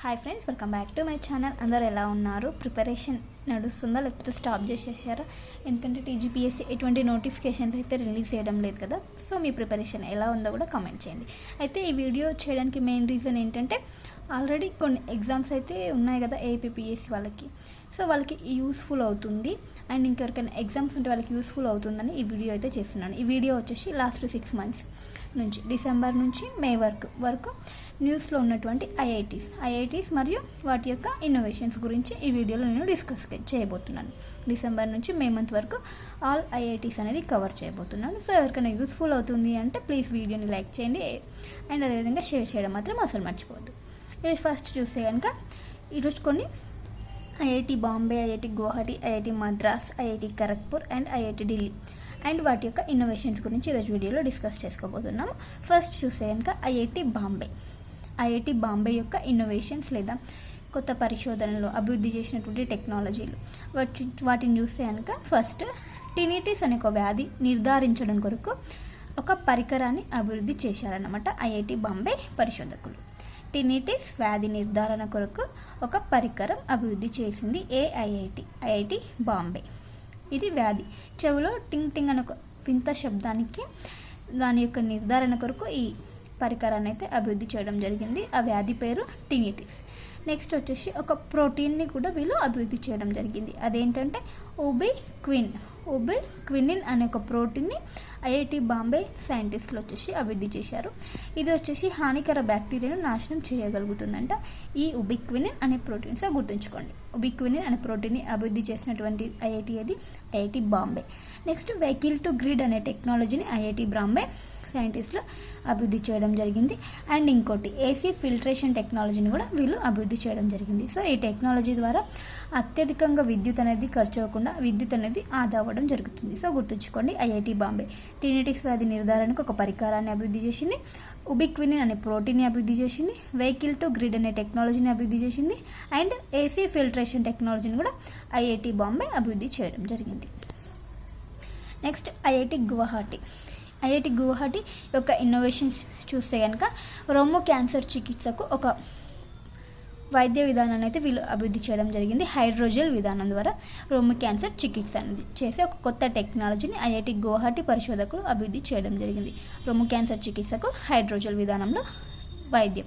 Hi friends, welcome back to my channel. అందరు ఎలా ఉన్నారు? ప్రిపరేషన్ నడుస్తుందా లేకపోతే స్టాప్ చేసేసారా? ఎందుకంటే టీజీపీఎస్సీ ఎటువంటి నోటిఫికేషన్స్ అయితే రిలీజ్ చేయడం లేదు కదా. సో మీ ప్రిపరేషన్ ఎలా ఉందో కూడా కామెంట్ చేయండి. అయితే ఈ వీడియో చేయడానికి మెయిన్ రీజన్ ఏంటంటే ఆల్రెడీ కొన్ని ఎగ్జామ్స్ అయితే ఉన్నాయి కదా ఏపీపీఎస్సీ వాళ్ళకి. సో వాళ్ళకి యూస్ఫుల్ అవుతుంది అండ్ ఇంకెవరికైనా ఎగ్జామ్స్ ఉంటే వాళ్ళకి యూస్ఫుల్ అవుతుందని ఈ వీడియో అయితే చేస్తున్నాను. ఈ వీడియో వచ్చేసి లాస్ట్ 6 months నుంచి డిసెంబర్ నుంచి మే వరకు న్యూస్లో ఉన్నటువంటి ఐఐటీస్ మరియు వాటి యొక్క ఇన్నోవేషన్స్ గురించి ఈ వీడియోలో నేను డిస్కస్ చేయబోతున్నాను. డిసెంబర్ నుంచి మే మంత్ వరకు ఆల్ ఐఐటీస్ అనేది కవర్ చేయబోతున్నాను. సో ఎవరికైనా యూస్ఫుల్ అవుతుంది అంటే ప్లీజ్ వీడియోని లైక్ చేయండి అండ్ అదేవిధంగా షేర్ చేయడం మాత్రం అసలు మర్చిపోవద్దు. ఈరోజు ఫస్ట్ చూస్తే కనుక ఈరోజు కొన్ని IIT Bombay, IIT Guwahati, IIT Madras, IIT Kharagpur and IIT Delhi and వాటి యొక్క ఇన్నోవేషన్స్ గురించి ఈరోజు వీడియోలో డిస్కస్ చేసుకోబోతున్నాము. ఫస్ట్ చూస్తే కనుక ఐఐటి బాంబే యొక్క ఇన్నోవేషన్స్ లేదా కొత్త పరిశోధనలు, అభివృద్ధి చేసినటువంటి టెక్నాలజీలు వాటిని చూస్తే కనుక ఫస్ట్ టినిటిస్ అనే ఒక వ్యాధి నిర్ధారించడం కొరకు ఒక పరికరాన్ని అభివృద్ధి చేశారన్నమాట ఐఐటి బాంబే పరిశోధకులు. టినిటిస్ వ్యాధి నిర్ధారణ కొరకు ఒక పరికరం అభివృద్ధి చేసింది ఐఐటి బాంబే. ఇది వ్యాధి చెవిలో టింగ్ టింగ్ అనే ఒక వింత శబ్దానికి దాని యొక్క నిర్ధారణ కొరకు ఈ పరికరాన్ని అయితే అభివృద్ధి చేయడం జరిగింది. ఆ వ్యాధి పేరు టినిటిస్. నెక్స్ట్ వచ్చేసి ఒక ప్రోటీన్ని కూడా వీళ్ళు అభివృద్ధి చేయడం జరిగింది. అదేంటంటే ఉబిక్వినిన్ అనే ఒక ప్రోటీన్ని ఐఐటి బాంబే సైంటిస్టులు వచ్చేసి అభివృద్ధి చేశారు. ఇది వచ్చేసి హానికర బ్యాక్టీరియాను నాశనం చేయగలుగుతుందంట ఈ ఉబిక్వినిన్ అనే ప్రోటీన్. సో గుర్తుంచుకోండి, ఉబిక్వినిన్ అనే ప్రోటీన్ని అభివృద్ధి చేసినటువంటి IIT Bombay. Next vehicle to grid అనే టెక్నాలజీని ఐఐటి బాంబే సైంటిస్టులు అభివృద్ధి చేయడం జరిగింది. అండ్ ఇంకోటి ఏసీ ఫిల్ట్రేషన్ టెక్నాలజీని కూడా వీళ్ళు అభివృద్ధి చేయడం జరిగింది. సో ఈ టెక్నాలజీ ద్వారా అత్యధికంగా విద్యుత్ అనేది ఖర్చు అవ్వకుండా విద్యుత్ అనేది ఆదా అవ్వడం జరుగుతుంది. సో గుర్తుంచుకోండి, ఐఐటి బాంబే టినిటిస్ వ్యాధి నిర్ధారణకు ఒక పరికరాన్ని అభివృద్ధి చేసింది, ఉబిక్వినిన్ అనే ప్రోటీన్ని అభివృద్ధి చేసింది, వెహికల్ టు గ్రిడ్ అనే టెక్నాలజీని అభివృద్ధి చేసింది అండ్ ఏసీ ఫిల్ట్రేషన్ టెక్నాలజీని కూడా ఐఐటి బాంబే అభివృద్ధి చేయడం జరిగింది. నెక్స్ట్ ఐఐటి గువాహటి యొక్క ఇన్నోవేషన్స్ చూస్తే కనుక రొమ్ము క్యాన్సర్ చికిత్సకు ఒక వైద్య విధానాన్ని అయితే వీళ్ళు అభివృద్ధి చేయడం జరిగింది. హైడ్రోజెల్ విధానం ద్వారా రొమ్ము క్యాన్సర్ చికిత్స అనేది చేసే ఒక కొత్త టెక్నాలజీని ఐఐటి గువాహటి పరిశోధకులు అభివృద్ధి చేయడం జరిగింది. రొమ్ము క్యాన్సర్ చికిత్సకు హైడ్రోజెల్ విధానంలో వైద్యం.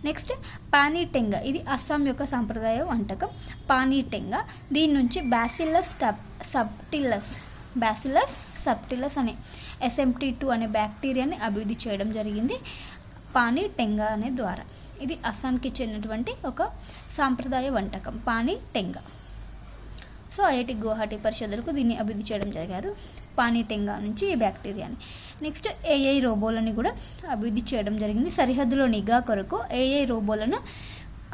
నెక్స్ట్ పానీటెంగా, ఇది అస్సాం యొక్క సాంప్రదాయ వంటకం పానీటెంగా. దీని నుంచి బ్యాసిల్లస్ సబ్టిలస్ అనే SMT2 అనే బ్యాక్టీరియాని అభివృద్ధి చేయడం జరిగింది పానీటెంగా అనే ద్వారా. ఇది అస్సాంకి చెందినటువంటి ఒక సాంప్రదాయ వంటకం పానీటెంగా. సో ఐఐటి గువాహటి పరిశోధకులకు దీన్ని అభివృద్ధి చేయడం జరిగారు పానీటెంగా నుంచి ఈ బ్యాక్టీరియాని. నెక్స్ట్ AI రోబోలని కూడా అభివృద్ధి చేయడం జరిగింది. సరిహద్దులో నిఘా కొరకు AI రోబోలను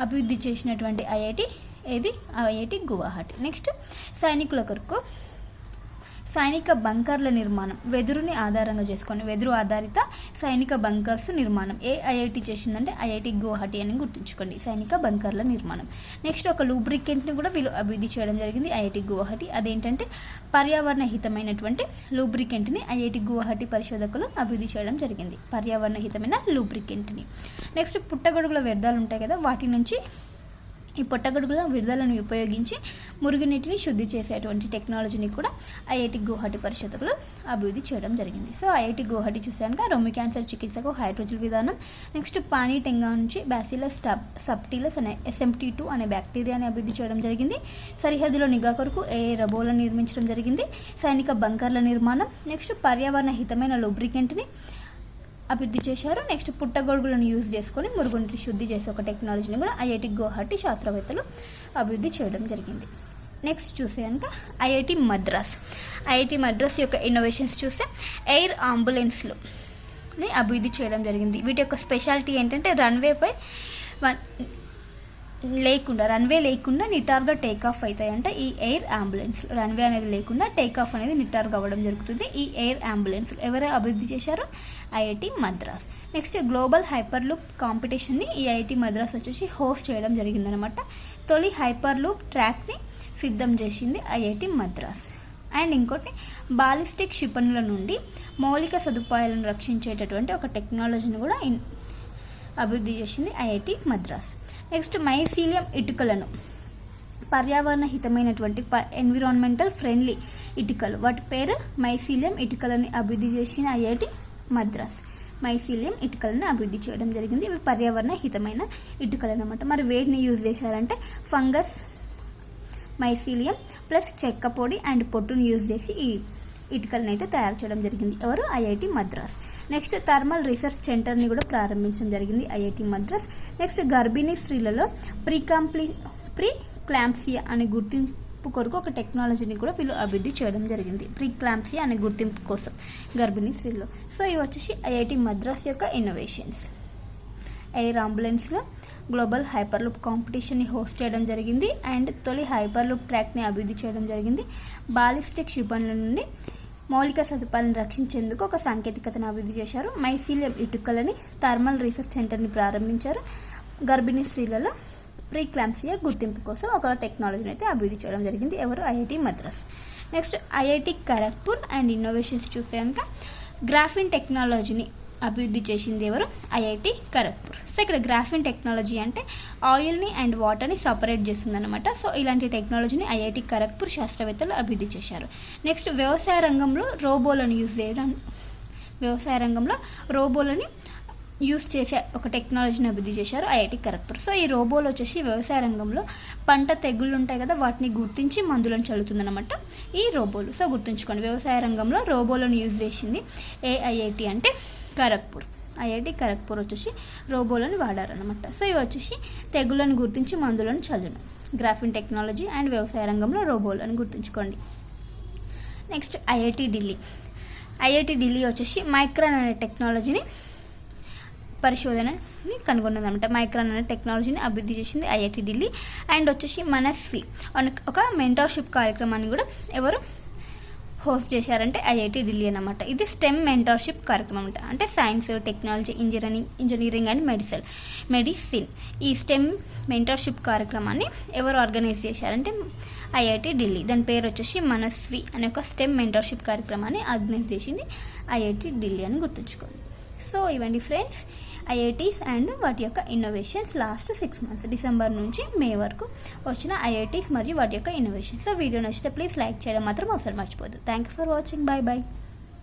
అభివృద్ధి చేసినటువంటి ఐఐటి గువాహటి. నెక్స్ట్ సైనికుల కొరకు సైనిక బంకర్ల నిర్మాణం, వెదురుని ఆధారంగా చేసుకొని వెదురు ఆధారిత సైనిక బంకర్స్ నిర్మాణం ఏ ఐఐటి చేసిందంటే ఐఐటి గువాహటి అని గుర్తుంచుకోండి, సైనిక బంకర్ల నిర్మాణం. నెక్స్ట్ ఒక లూబ్రికెంట్ని కూడా వీళ్ళు అభివృద్ధి చేయడం జరిగింది ఐఐటి గువాహటి. అదేంటంటే పర్యావరణ హితమైనటువంటి లూబ్రికెంట్ని ఐఐటి గువాహటి పరిశోధకులు అభివృద్ధి చేయడం జరిగింది, పర్యావరణ హితమైన లూబ్రికెంట్ని. నెక్స్ట్ పుట్టగొడుగుల వ్యర్థాలు ఉంటాయి కదా, వాటి నుంచి ఈ పుట్టగొడుగుల విడుదలను ఉపయోగించి మురుగునీటిని శుద్ధి చేసేటువంటి టెక్నాలజీని కూడా ఐఐటి గువాహటి పరిశోధకులు అభివృద్ధి చేయడం జరిగింది. సో ఐఐటి గువాహటి చూసాక రొమ్ము క్యాన్సర్ చికిత్సకు హైడ్రోజెల్ విధానం. నెక్స్ట్ పానీటెంగా నుంచి బ్యాసిల్లస్ సబ్టిలస్ అనే SMT2 అనే బ్యాక్టీరియాని అభివృద్ధి చేయడం జరిగింది. సరిహద్దులో నిఘా కొరకు AI రోబోలను నిర్మించడం జరిగింది, సైనిక బంకర్ల నిర్మాణం. నెక్స్ట్ పర్యావరణ హితమైన లూబ్రికెంట్ని అభివృద్ధి చేశారు. నెక్స్ట్ పుట్టగొడుగులను యూజ్ చేసుకొని మురుగునీటిని శుద్ధి చేసే ఒక టెక్నాలజీని కూడా ఐఐటి గువాహటి శాస్త్రవేత్తలు అభివృద్ధి చేయడం జరిగింది. నెక్స్ట్ చూస్తే కనుక ఐఐటి మద్రాస్ యొక్క ఇన్నోవేషన్స్ చూస్తే ఎయిర్ అంబులెన్స్ని అభివృద్ధి చేయడం జరిగింది. వీటి యొక్క స్పెషాలిటీ ఏంటంటే రన్వే లేకుండా నిటార్గా టేకాఫ్ అవుతాయంట ఈ ఎయిర్ అంబులెన్స్. రన్వే అనేది లేకుండా టేకాఫ్ అనేది నిటార్గా అవ్వడం జరుగుతుంది ఈ ఎయిర్ అంబులెన్స్. ఎవరు అభివృద్ధి చేశారు? IIT Madras. Next global hyperloop కాంపిటీషన్ని ఈ ఐఐటి మద్రాస్ వచ్చేసి హోస్ట్ చేయడం జరిగిందనమాట. తొలి హైపర్ లూప్ ట్రాక్ని సిద్ధం చేసింది ఐఐటి మద్రాస్. అండ్ ఇంకోటి బాలిస్టిక్ క్షిపణుల నుండి మౌలిక సదుపాయాలను రక్షించేటటువంటి ఒక టెక్నాలజీని కూడా అభివృద్ధి చేసింది ఐఐటి మద్రాస్. నెక్స్ట్ మైసీలియం ఇటుకలను పర్యావరణ హితమైనటువంటి ఎన్విరాన్మెంటల్ ఫ్రెండ్లీ ఇటుకలు, వాటి పేరు మైసీలియం ఇటుకలని అభివృద్ధి చేసిన ఐఐటి మద్రాస్. మైసీలియం ఇటుకలను అభివృద్ధి చేయడం జరిగింది. ఇవి పర్యావరణ హితమైన ఇటుకలు అనమాట. మరి వేటిని యూజ్ చేశారంటే ఫంగస్, మైసీలియం ప్లస్ చెక్క పొడి అండ్ పొట్టును యూజ్ చేసి ఈ ఇటుకలను అయితే తయారు చేయడం జరిగింది. ఎవరు? IIT Madras. Next thermal research సెంటర్ని కూడా ప్రారంభించడం జరిగింది ఐఐటి మద్రాస్. నెక్స్ట్ గర్భిణీ స్త్రీలలో ప్రీక్లాంప్సియా అనే గుర్తింపు కొరకు ఒక టెక్నాలజీని కూడా వీళ్ళు అభివృద్ధి చేయడం జరిగింది. ప్రీక్లాంప్సియా అనే గుర్తింపు కోసం గర్భిణీ స్త్రీలో. సో ఇవి వచ్చేసి ఐఐటి మద్రాస్ యొక్క ఇన్నోవేషన్స్. ఎయిర్ అంబులెన్స్లో గ్లోబల్ హైపర్లూప్ కాంపిటీషన్ని హోస్ట్ చేయడం జరిగింది అండ్ తొలి హైపర్లూప్ ట్రాక్ని అభివృద్ధి చేయడం జరిగింది. బాలిస్టిక్ క్షిపణుల నుండి మౌలిక సదుపాయాలను రక్షించేందుకు ఒక సాంకేతికతను అభివృద్ధి చేశారు. మైసీలియం ఇటుకలని థర్మల్ రీసెర్చ్ సెంటర్ని ప్రారంభించారు. గర్భిణీ స్త్రీలలో ప్రీక్లాంప్సియా గుర్తింపు కోసం ఒక టెక్నాలజీని అయితే అభివృద్ధి చేయడం జరిగింది. ఎవరు? IIT Madras. Next IIT Kharagpur and innovations చూసాక గ్రాఫిన్ టెక్నాలజీని అభివృద్ధి చేసింది ఎవరు? ఐఐటి ఖరగ్పూర్. సో ఇక్కడ గ్రాఫిన్ టెక్నాలజీ అంటే ఆయిల్ని అండ్ వాటర్ని సపరేట్ చేస్తుందన్నమాట. సో ఇలాంటి టెక్నాలజీని ఐఐటి ఖరగ్పూర్ శాస్త్రవేత్తలు అభివృద్ధి చేశారు. నెక్స్ట్ వ్యవసాయ రంగంలో రోబోలను యూజ్ చేసే ఒక టెక్నాలజీని అభివృద్ధి చేశారు ఐఐటి ఖరగ్పూర్. సో ఈ రోబోలు వచ్చేసి వ్యవసాయ రంగంలో పంట తెగుళ్ళు ఉంటాయి కదా, వాటిని గుర్తించి మందులను చల్లుతుందన్నమాట ఈ రోబోలు. సో గుర్తుంచుకోండి, వ్యవసాయ రంగంలో రోబోలను యూజ్ చేసింది ఐఐటి అంటే ఖరగ్పూర్. ఐఐటి ఖరగ్పూర్ వచ్చేసి రోబోలను వాడారనమాట. సో ఇవి వచ్చేసి తెగులను గుర్తించి మందులను చల్లును. గ్రాఫిన్ టెక్నాలజీ అండ్ వ్యవసాయ రంగంలో రోబోలు అని గుర్తుంచుకోండి. Next IIT Delhi. IIT Delhi వచ్చేసి మైక్రాన్ అనే టెక్నాలజీని పరిశోధనని కనుగొన్నదనమాట. మైక్రాన్ అనే టెక్నాలజీని అభివృద్ధి చేసింది ఐఐటి ఢిల్లీ. అండ్ వచ్చేసి మనస్వి ఒక మెంటర్షిప్ కార్యక్రమాన్ని కూడా ఎవరు హోస్ట్ చేశారంటే ఐఐటి ఢిల్లీ అన్నమాట. ఇది స్టెమ్ మెంటర్షిప్ కార్యక్రమం అంటే science, technology, engineering and medicine ఈ స్టెమ్ మెంటర్షిప్ కార్యక్రమాన్ని ఎవరు ఆర్గనైజ్ చేశారంటే ఐఐటి ఢిల్లీ. దాని పేరు వచ్చేసి మనస్వి అనే ఒక స్టెమ్ మెంటర్షిప్ కార్యక్రమాన్ని ఆర్గనైజ్ చేసింది ఐఐటి ఢిల్లీ అని గుర్తుంచుకోండి. సో ఇవండి ఫ్రెండ్స్ ఐఐటీస్ అండ్ వాటి యొక్క ఇన్నోవేషన్స్ లాస్ట్ 6 months డిసెంబర్ నుంచి మే వరకు వచ్చిన ఐఐటీస్ మరియు వాటి యొక్క ఇన్నోవేషన్స్. సో వీడియో నచ్చితే ప్లీజ్ లైక్ చేయడం మాత్రం అసలు మర్చిపోద్దు. Thank you for watching. Bye bye.